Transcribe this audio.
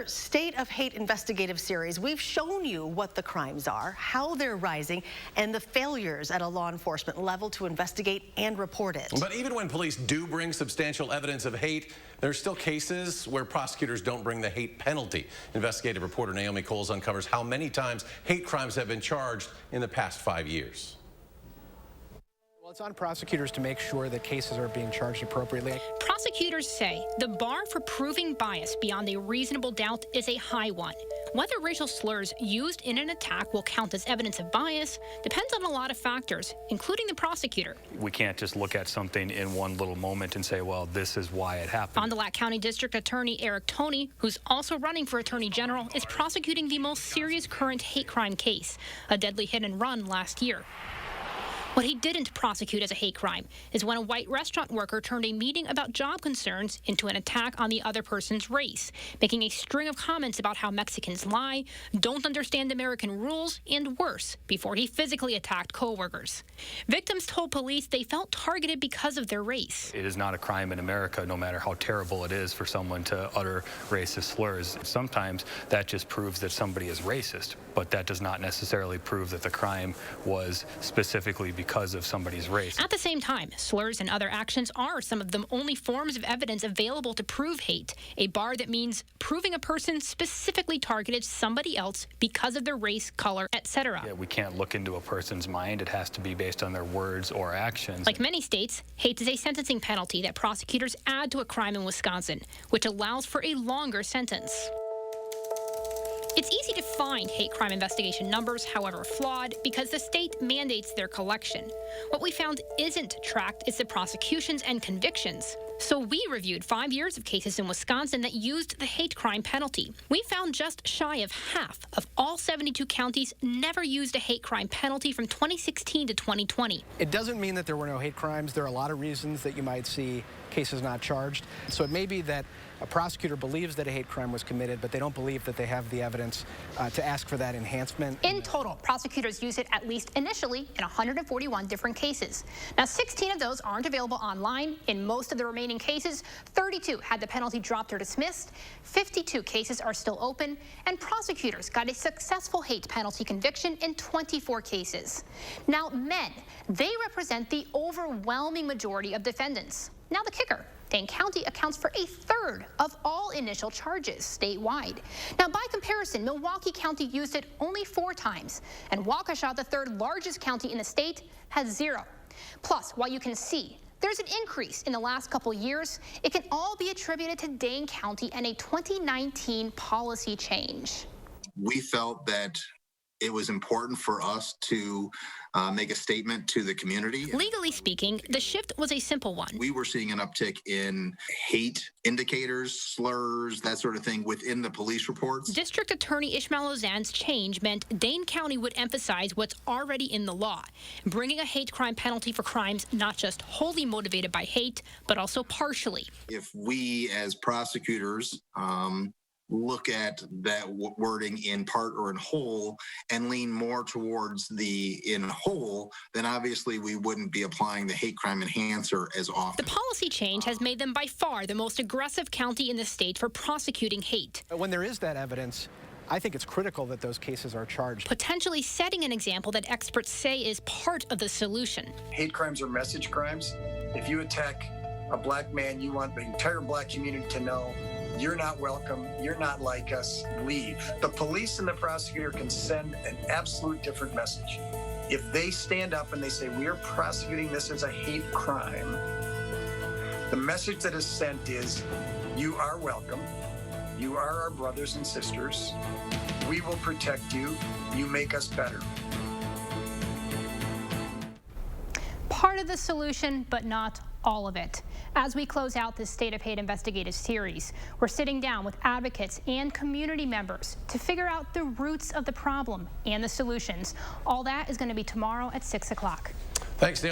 our State of Hate investigative series, we've shown you what the crimes are, how they're rising, and the failures at a law enforcement level to investigate and report it. But even when police do bring substantial evidence of hate, there's still cases where prosecutors don't bring the hate penalty. Investigative reporter Naomi Kowles uncovers how many times hate crimes have been charged in the past 5 years. Well, it's on prosecutors to make sure that cases are being charged appropriately. Prosecutors say the bar for proving bias beyond a reasonable doubt is a high one. Whether racial slurs used in an attack will count as evidence of bias depends on a lot of factors, including the prosecutor. We can't just look at something in one little moment and say, well, this is why it happened. Fond du Lac County District Attorney Eric Toney, who's also running for Attorney General, is prosecuting the most serious current hate crime case, a deadly hit and run last year. What he didn't prosecute as a hate crime is when a white restaurant worker turned a meeting about job concerns into an attack on the other person's race, making a string of comments about how Mexicans lie, don't understand American rules, and worse, before he physically attacked co-workers. Victims told police they felt targeted because of their race. It is not a crime in America, no matter how terrible it is for someone to utter racist slurs. Sometimes that just proves that somebody is racist, but that does not necessarily prove that the crime was specifically because of somebody's race. At the same time, slurs and other actions are some of the only forms of evidence available to prove hate, a bar that means proving a person specifically targeted somebody else because of their race, color, etc. Yeah, we can't look into a person's mind. It has to be based on their words or actions. Like many states, hate is a sentencing penalty that prosecutors add to a crime in Wisconsin, which allows for a longer sentence. It's easy to find hate crime investigation numbers, however flawed, because the state mandates their collection. What we found isn't tracked is the prosecutions and convictions. So we reviewed 5 years of cases in Wisconsin that used the hate crime penalty. We found just shy of half of all 72 counties never used a hate crime penalty from 2016 to 2020. It doesn't mean that there were no hate crimes. There are a lot of reasons that you might see cases not charged. So it may be that a prosecutor believes that a hate crime was committed, but they don't believe that they have the evidence to ask for that enhancement. In total, prosecutors use it at least initially in 141 different cases. Now, 16 of those aren't available online. In most of the remaining cases, 32 had the penalty dropped or dismissed, 52 cases are still open, and prosecutors got a successful hate penalty conviction in 24 cases. Now, men, they represent the overwhelming majority of defendants. Now the kicker, Dane County accounts for a third of all initial charges statewide. Now by comparison, Milwaukee County used it only 4 times, and Waukesha, the third largest county in the state, has 0. Plus, while you can see there's an increase in the last couple years, it can all be attributed to Dane County and a 2019 policy change. We felt that it was important for us to make a statement to the community. Legally speaking, the shift was a simple one. We were seeing an uptick in hate indicators, slurs, that sort of thing within the police reports. District Attorney Ishmael Ozan's change meant Dane County would emphasize what's already in the law, bringing a hate crime penalty for crimes not just wholly motivated by hate, but also partially. If we as prosecutors look at that wording in part or in whole and lean more towards the in whole, then obviously we wouldn't be applying the hate crime enhancer as often. The policy change has made them by far the most aggressive county in the state for prosecuting hate. When there is that evidence, I think it's critical that those cases are charged. Potentially setting an example that experts say is part of the solution. Hate crimes are message crimes. If you attack a black man, you want the entire black community to know you're not welcome, you're not like us, leave. The police and the prosecutor can send an absolute different message. If they stand up and they say, we are prosecuting this as a hate crime, the message that is sent is, you are welcome, you are our brothers and sisters, we will protect you, you make us better. Part of the solution, but not all of it. As we close out this State of Hate investigative series, we're sitting down with advocates and community members to figure out the roots of the problem and the solutions. All that is going to be tomorrow at 6 o'clock. Thanks, Neil.